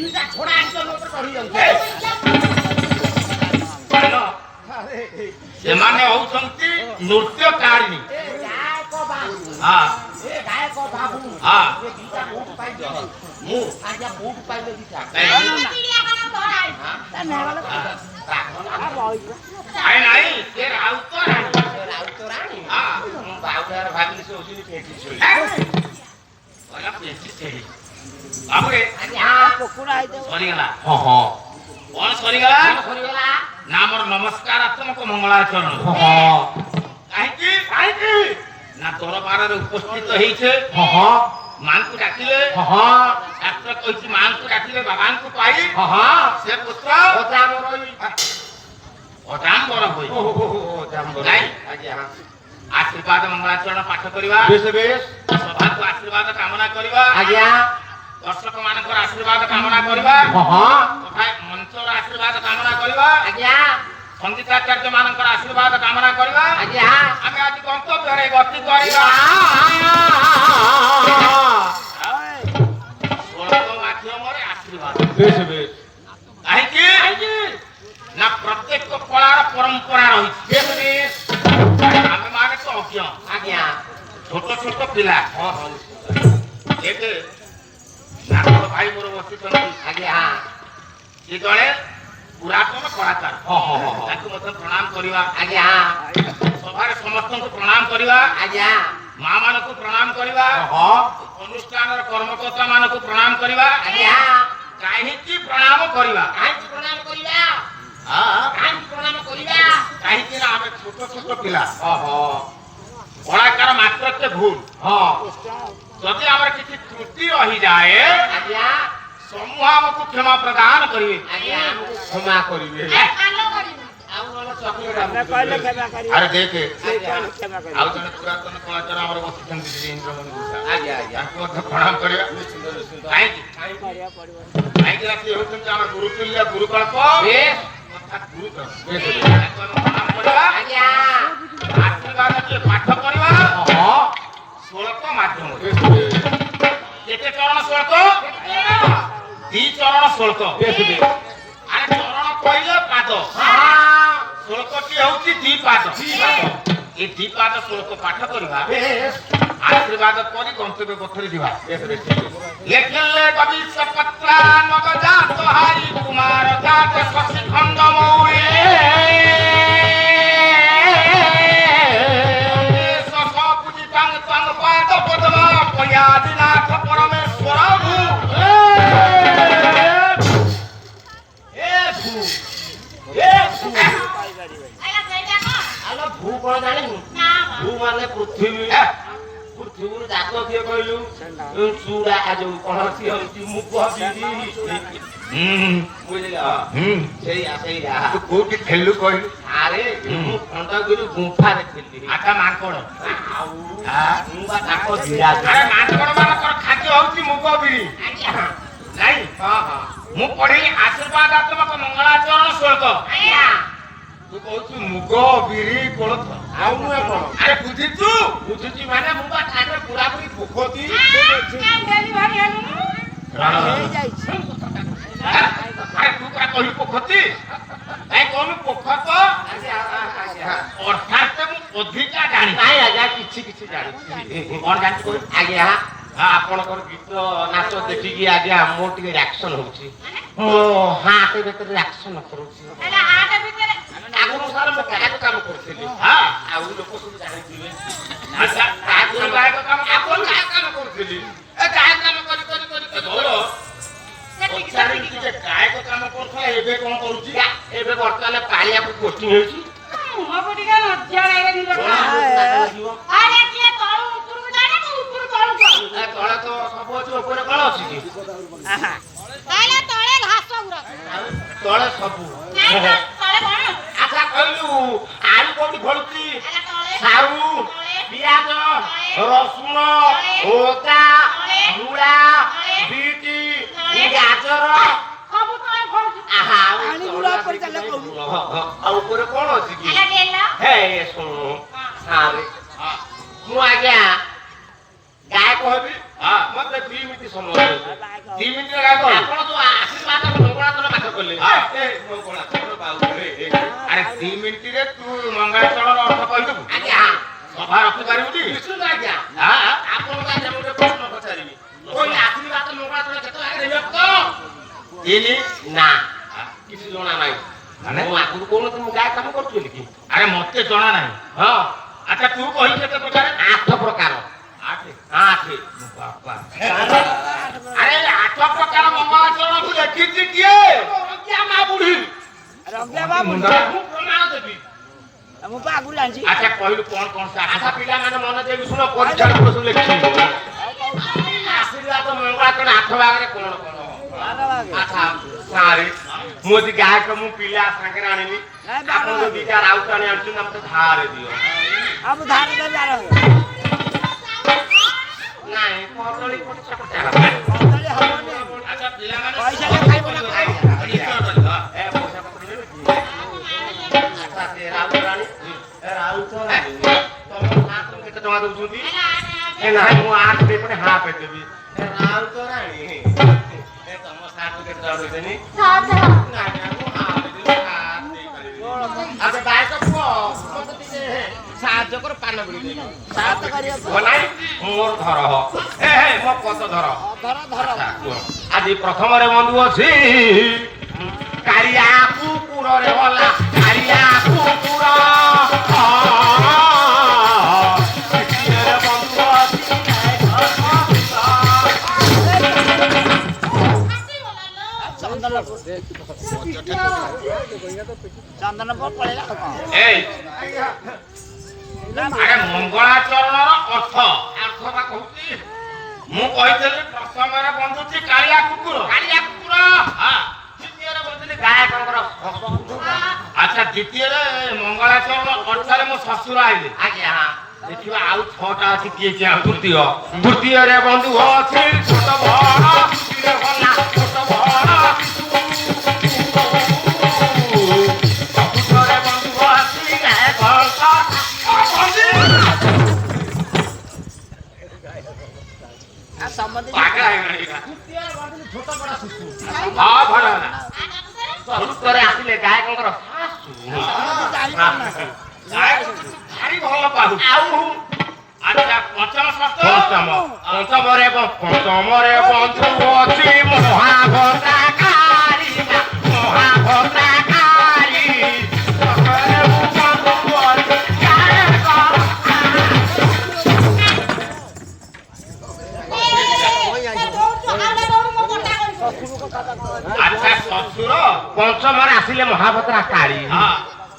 ଦିଟା ଛଡା ଆଣିଛ ମୋତେ ଚଢି ଯାଉଛି ସେମାନେ ହଉଛନ୍ତି ନୃତ୍ୟକାରିଣୀ ଗାୟକ ବାବୁ ହଁ ଏ ଗାୟକ ବାବୁ ହଁ ଏ ଦିଟା କୋଉଠୁ ପାଇଲେ ମୁଁ ଆଜ୍ଞା କୋଉଠୁ ପାଇଲେ ଦିଟା ଆରେ ନାଇଁ ସେ ରାଉତ ରାଣୀ ରାଉତ ରାଣୀ ହଁ ମୁଁ ବାବୁଆର ଭାବିଲି ସେ ହଉଛନ୍ତି ପେଣ୍ଟି ଶୋଇ ବାବୁରେ ଆଜ୍ଞା ସରିଗଲା ହଁ ହଁ କଣ ସରିଗଲା ସରିଗଲା ନା ମୋର ନମସ୍କାରାତ୍ମକ ମଙ୍ଗଳାଚରଣ କାହିଁକି କାହିଁକି ନା ଦରବାରରେ ଉପସ୍ଥିତ ହେଇଛେ ମାଙ୍କୁ ଡାକିଲେ ଶାସ୍ତ୍ର କହିଛି ମାଙ୍କୁ ଡାକିଲେ ବାବାଙ୍କୁ ପାଇ ସେ ପୁତ୍ର ଅଜାମ୍ବର ହୋଇ ଆଶୀର୍ବାଦ ମଙ୍ଗଳାଚରଣ ପାଠ କରିବା ସଭାକୁ ଆଶୀର୍ବାଦ କାମନା କରିବା ଦର୍ଶକ ମାନଙ୍କର ଆଶୀର୍ବାଦ କାମନା କରିବା ମଞ୍ଚର ଆଶୀର୍ବାଦ କାମନା କରିବା ସଙ୍ଗୀତାଚାର୍ଯ୍ୟ ମାନଙ୍କର ଆଶୀର୍ବାଦ କାମନା କରିବା ଆମେ ଆଜି ଗନ୍ତବ୍ୟରେ ଗତି କରିବା ମାଧ୍ୟମରେ ଆଶୀର୍ବାଦ କାହିଁକି ନା ପ୍ରତ୍ୟେକ କଳାର ପରମ୍ପରା ରହିଛି ଆମେ ମାନେ ତ ଅଜ୍ଞ ଛୋଟ ଛୋଟ ପିଲା ଦେଖେ ନାଟକ ଭାଇ ମୋର ବସିଛନ୍ତି ସେ ଜଣେ ପୁରାତନ କଳାକାର ତାଙ୍କୁ ମଧ୍ୟ ପ୍ରଣାମ କରିବା ସଭାରେ ସମସ୍ତଙ୍କୁ ପ୍ରଣାମ କରିବା ମା ମାନଙ୍କୁ ପ୍ରଣାମ କରିବା ଅନୁଷ୍ଠାନର କର୍ମକର୍ତ୍ତା ମାନଙ୍କୁ ପ୍ରଣାମ କରିବା କାହିଁକି ପ୍ରଣାମ କରିବା କାହିଁକି ନା ଆମେ ଛୋଟ ଛୋଟ ପିଲା କଳାକାର ମାତ୍ରକେ ଭୁଲ ଯଦି ଆମର କିଛି ତ୍ରୁଟି ରହିଯାଏ ସମୂହ ଆମକୁ କ୍ଷମା ପ୍ରଦାନ କରିବେ କ୍ଷମା କରିବେ ଆରେ ଦେଖେ ଆଉ ଜଣେ ପୁରାତନ କଳାକାର ଆମର ବସିଛନ୍ତି ଇନ୍ଦ୍ରମଣି ତାଙ୍କୁ ମଧ୍ୟ ପ୍ରଣାମ କରିବା କାହିଁକି କାହିଁକି ନା ସେ ହେଉଛନ୍ତି ଆମର ଗୁରୁତୁଲ୍ୟ ଗୁରୁକଳ୍ପ ଆଶୀର୍ବାଦ କିଏ ପାଠ କରିବା ଶ୍ଳୋକ ମାଧ୍ୟମରେ କେତେ ଚରଣ ଶ୍ଳୋକ ଦି ଚରଣ ଶ୍ଳୋକ ଆରେ ଚରଣ କହିଲେ ପାଦ ଶ୍ଳୋକଟି ହେଉଛି ଦି ପାଦ ଏ ଦି ପାଦ ଶ୍ଳୋକ ପାଠ କରିବା ଆଶୀର୍ବାଦ କରି ଗନ୍ତବ୍ୟ ପଥରେ ଯିବା ଲେଖିଲେ କବିଶ ପତ୍ରା ନବଜାତ ହାରି କୁମାର ଜାତ ଶଶି ଖଣ୍ଡ ମୌଳି ପୂଜିତାଙ୍ଗ ତାଙ୍ଗ ପାଦ ପଦ୍ମ ପୟାଦିନାଥ ପରମେଶ୍ୱର ଭୂ କଣ ଜାଣିବୁ ଭୂ ମାନେ ପୃଥିବୀ ପୃଥିବୀରୁ ଜାତ କିଏ କହିଲୁ ଚୁଡା ଯୋଉ କଣ ସିଏ ହଉଛି ମୁଗ ସେଇଆ କୋଉଠି ଥେଲୁ କହିଲୁ ଆରେ ମୁଁ ଖଣ୍ଡଗିରି ଗୁମ୍ଫାରେ ଥିଲି ଆଟା ମାଙ୍କଡ ମୁଁ ବା ତାଙ୍କ ଜିରା ମାଙ୍କଡ ମାନଙ୍କର ଖାଦ୍ୟ ହଉଛି ମୁଗ ବିରି ନାଇଁ ମୁଁ ପଢିଲି ଆଶୀର୍ବାଦାତ୍ମକ ମଙ୍ଗଳାଚରଣ ଶ୍ଳୋକ ତୁ କହୁଛୁ ମୁଗ ବିରି କୋଳଥ ଆଉ ନୁହେଁ କଣ ଆରେ ବୁଝିଛୁ ବୁଝୁଛି ମାନେ ମୁଁ ବା ଠାକୁର ପୁରାପୁରି ପୋଖତି ଆରେ ତୁ ପୁରା କହିଲୁ ପୋଖତି କାଇଁ କହୁନୁ ପୋଖତ ଅର୍ଥାତ ମୁଁ ଅଧିକା ଜାଣି ନାଇଁ ଆଜ୍ଞା କିଛି କିଛି ଜାଣିଛି କଣ ଜାଣିଛୁ କହିଲୁ ଆପଣଙ୍କର ଗୀତ ନାଚ ଦେଖିକି ଆଜ୍ଞା ମୋର ଟିକେ ରିଆକ୍ସନ ହଉଛି ମୋ ହାର୍ଟ ଭିତରେ ରିଆକ୍ସନ କରୁଛି ଆଗରୁ ସାର୍ ମୁଁ ଗାୟକ କାମ କରୁଥିଲି ଆଉ ଲୋକ ସବୁ ଜାଣିଥିବେ ଗାୟକ କାମ ଆପଣ ଗାୟକ କାମ କରୁଥିଲି ଗାୟକ କାମ କରି କରି କରି ଗାୟକ କାମ କରୁଥିଲା ଏବେ କଣ କରୁଛି ଏବେ ବର୍ତ୍ତମାନ ପାଳିଆକୁ ପୋଷ୍ଟିଂ ହେଉଛି ତଳେ ତ ସବୁ ଅଛି ଉପରେ କଣ ଅଛି କି ତଳେ ସବୁ ଆଚ୍ଛା କହିଲୁ ଆଳୁ କୋଉଠି ଫଳୁଛି ସାରୁ ପିଆଜ ରସୁଣ ଅଦା ମୂଳା ବିଟି ଗାଜର ଆଉ ଉପରେ କଣ ଅଛି କି ଶୁଣୁ ମୁଁ ଆଜ୍ଞା ଗାୟକ ହେବି ହଁ ମତେ 2 ମିନିଟ୍ ସମୟ ଦିଅନ୍ତୁ। 2 ମିନିଟରେ ଗାଇ କର ଆପଣ ଯୋଉ ଆଶୀର୍ବାଦ ମଙ୍ଗଳାଚରଣ ପାଠ କଲେ ଆରେ 2 ମିନିଟରେ ତୁ ମଙ୍ଗଳାଚରଣର ଅର୍ଥ କହିଦେବୁ ଆଜ୍ଞା ସଭା ରଖିପାରିବୁଟି ନିଶ୍ଚିତ ଆଜ୍ଞା ହଁ ଆପଣଙ୍କୁ ଆଜ୍ଞା ଗୋଟେ ପ୍ରଶ୍ନ ପଚାରିବି ওই আশীর্বাদ মঙ্গলাচরণ কেতে লাগে রে ভক্ত ତିନି না কিছু জনা নাই মানে? ମୁଁ ଆଗରୁ କହୁନଥିଲି ମୁଁ ଗାଁ କାମ କରୁଥିଲି କି ଆରେ ମତେ ଜଣା ନାହିଁ ହଁ ଆଚ୍ଛା ତୁ କହିଲୁ କେତେ ପ୍ରକାର 8 ପ୍ରକାର 8 8 ବାପା ଆରେ 8 ପ୍ରକାର ମଙ୍ଗଳାଚରଣକୁ ଦେଖିଛି କିଏ ରଙ୍ଗିଆ ମା ବୁଢୀ ରଙ୍ଗିଆ ବାବୁ ମୁଁ ପ୍ରମାଣ ଦେବି ମୁଁ ପା ଆଗରୁ ଜାଣିଛି ଆଚ୍ଛା କହିଲୁ କଣ କଣ ସେ ଆଶା ପିଲାମାନେ ମନେ ଦେବି ଶୁଣ ପରୀକ୍ଷାରେ ସବୁ ଲେଖିବି ଆଶୀର୍ବାଦ ମଙ୍ଗଳାଚରଣ 8 ଭାଗରେ କଣ କଣ ଆଚ୍ଛା ସାରେ ମୁଁ ଯଦି ଗାୟକ ମୁଁ ପିଲା ସାଙ୍ଗରେ ଆଣିନି ଆପଣ ଯଦି ଦିଟା ରାଉତ ଆଣି ଆଣିଛନ୍ତି ମତେ ଧାରେ ଦିଅ ଆଉ ମୁଁ ଧାର ଦେବି ଧାର ନାଇଁ କଦଳୀ ଗୋଟେ ଚକଟା କଦଳୀ ହବନି ଆଚ୍ଛା ପିଲାମାନେ ପଇସା ରେ ଖାଇବ ନା ଖାଇବ ଏ ପଇସା ପତ୍ର ନେବେ କି ଆଚ୍ଛା ସେ ରାଉତ ରାଣୀ ଏ ରାଉତ ରାଣୀ ତମ ହାତ କେତେ ଟଙ୍କା ଦଉଛନ୍ତି ଏ ନାଇଁ ମୁଁ 8 ଦେଇ ପଟେ ହାଫ ଦେବି ଏ ରାଉତ ରାଣୀ ଏ ତମ ସାତ କେତେ ଟଙ୍କା ଦଉଛନ୍ତି ନାଇଁ ମୁଁ ହାଫ ଦେବି ହାଫ ଦେଇପାରିବି ଆଚ୍ଛା ଗାୟକ ପୁଅ ମତେ ଟିକେ ସାହାଯ୍ୟ କର ପାନ ବିଡ଼ି ଦେବି ସାତ କରିବାକୁ ନାଇଁ ମୋର ଧର ଏ ହେ ମୋ ପଦ ଧର ଧର ଧର ଆଜି ପ୍ରଥମରେ ବନ୍ଧୁ ଅଛି କାଳିଆ କୁକୁରରେ ଗଲା କାଳିଆ କୁକୁର ଦ୍ୱିତୀୟରେ ବନ୍ଧୁ ଅଛି ଚନ୍ଦନପୁର ପଳେଇଲା ଆଉ କଣ ଏଇ ଆରେ ମଙ୍ଗଳାଚରଣର ଅର୍ଥ ଆର୍ଥବା କହୁଛି ମୁଁ କହିଥିଲି ପ୍ରଥମରେ ବନ୍ଧୁଛି କାଳିଆ କୁକୁର କାଳିଆ କୁକୁର ହଁ ଦ୍ୱିତୀୟରେ ବନ୍ଧୁଲି ଗାୟକଙ୍କର ଆଚ୍ଛା ଦ୍ୱିତୀୟରେ ମଙ୍ଗଳାଚରଣ ଅର୍ଥରେ ମୋ ଶ୍ୱଶୁର ଆଇଲେ ଆଜ୍ଞା ଦେଖିବା ଆଉ 6ଟା ଅଛି କିଏ କିଏ ଆଉ ତୃତୀୟରେ ବନ୍ଧୁ ଅଛି ଛୋଟ ବଡ଼ ତୃତୀୟରେ ଗଲା ଛୋଟ ବଡ଼ ଚତୁର୍ଥରେ ବନ୍ଧୁ ଅଛି ଗାୟକଙ୍କ ଆଉ ସମସ୍ତେ ପାଗଳା ହେଇଗଲାଣି ଏଇଟା। ତୃତୀୟରେ ବନ୍ଧୁ ଛୋଟ ବଡ଼ ଶିଶୁ ହଁ ଭଲ ହେଲା ଚତୁର୍ଥରେ ଆସିଲେ ଗାୟକଙ୍କର ଶାଶୁ ଜାଣିପାରୁନାହାନ୍ତି ଭାରି ଭଲ ପାଉ ଆଉ ଆଚ୍ଛା ପଞ୍ଚମ ଷଷ୍ଠ ପଞ୍ଚମରେ ବନ୍ଧୁ ଅଛି ମହାଭଦ୍ରାକାରୀ ମହାଭଦ୍ରାକାରୀ ଷଷ୍ଠରେ ବନ୍ଧୁ ଅଛି ଗାୟକ ଆଚ୍ଛା ଶ୍ୱଶୁର ପଞ୍ଚମରେ ଆସିଲେ ମହାଭଦ୍ରାକାରୀ ହଁ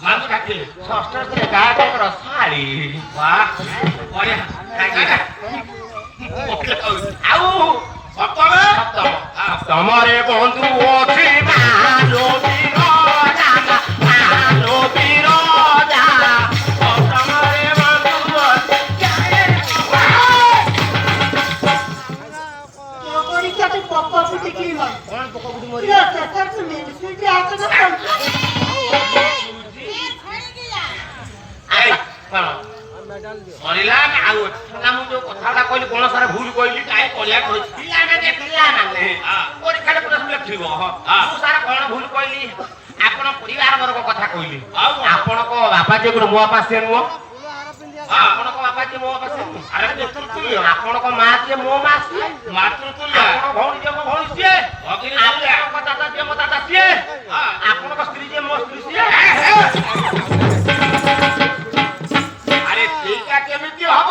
ମାମୁ ଡାକିଲେ ଷଷ୍ଠରେ ଗାୟକଙ୍କର ଶାଳୀ ବାଃ ବଢିଆ ଆଉ ସପ୍ତମେ ତମରେ ବନ୍ଧୁ ଅଛି ମାଲୋବୀର ତମରେ ବନ୍ଧୁ ଅଛି କଣ ପକବୁଟି ମରି କଣ ସରିଲା ନା ଆଉ ଅଛି? ନା ମୁଁ ଯୋଉ କଥାଟା କହିଲି କଣ ସାରା ଭୁଲ କହିଲି କାଇଁ କରିବା କହିଛି ପିଲାମାନେ ପରୀକ୍ଷାରେ ପୁରା ସବୁ ଲେଖିବ ମୁଁ ସାରା କଣ ଭୁଲ କହିଲି ଆପଣ ପରିବାର ବର୍ଗ କଥା କହିଲି ଆଉ ଆପଣଙ୍କ ବାପା ଯେ ଗୋଟେ ମୋ ବାପା ସିଏ ନୁହଁ ହଁ ଆପଣଙ୍କ ବାପା ଯେ ମୋ ବାପା ସିଏ ନୁହଁ ଆରେ ପିତୃତୁଲ୍ୟ ଆପଣଙ୍କ ମା ଯିଏ ମୋ ମା ସିଏ ମାତୃତୁଲ୍ୟ ଆପଣଙ୍କ ଭଉଣୀ ଯିଏ ମୋ ଭଉଣୀ ସିଏ ଭଗିନୀ ତୁଲ୍ୟ ଆପଣଙ୍କ ଦାଦା ଯିଏ ମୋ ଦାଦା ସିଏ ହଁ ଆପଣଙ୍କ ସ୍ତ୍ରୀ ଯିଏ ମୋ ସ୍ତ୍ରୀ ସିଏ ଆରେ ସେଇଟା କେମିତି ହବ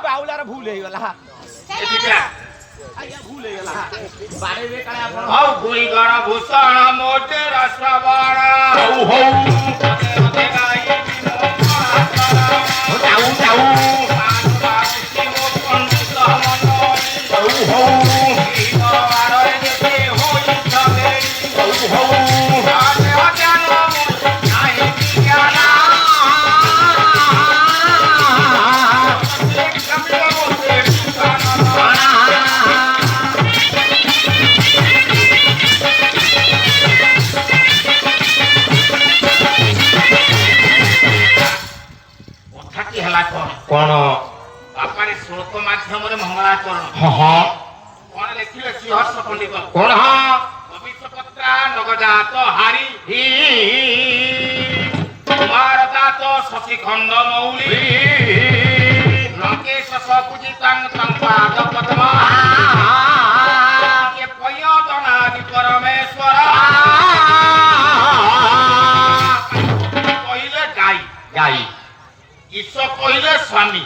ବାଉଲାର ଭୁଲ ହେଇଗଲା ଏଠିକା ଆଜ୍ଞା ଭୁଲ ହେଇଗଲା ବାଡେଇବେ କାଳେ ଆପଣ ହଉ ଗୁଣି ଗଣ ଭୂଷଣ ମୋଟେ ରସବଣ ହଉ ହଉ ମତେ ମତେ ଗାଇ ଯାଉ ଯାଉ ହଉ ହଉ ହଉ କଥାଟି ହେଲା କଣ କଣ ବାପାରେ ଶ୍ଳୋକ ମାଛ ମାଧ୍ୟମରେ ମଙ୍ଗଳାଚରଣ ହଁ ହଁ କଣ ଲେଖିଲେ ଶ୍ରୀହର୍ଷ ପଣ୍ଡିତ କଣ ହଁ କବିତ୍ରପତ୍ରା ନଗଜାତ ହାରି କୁମାର ଦାତ ଶଶିଖଣ୍ଡ ମୌଳି ଲଙ୍କେଶ ସପୂଜିତାଂ ତଂ ପାଦ ପଦ୍ମ ଏ ପୟଦନାଦି ପରମେଶ୍ୱର କହିଲେ ଗାଈ ଗାଈ ଈଶ କହିଲେ ସ୍ୱାମୀ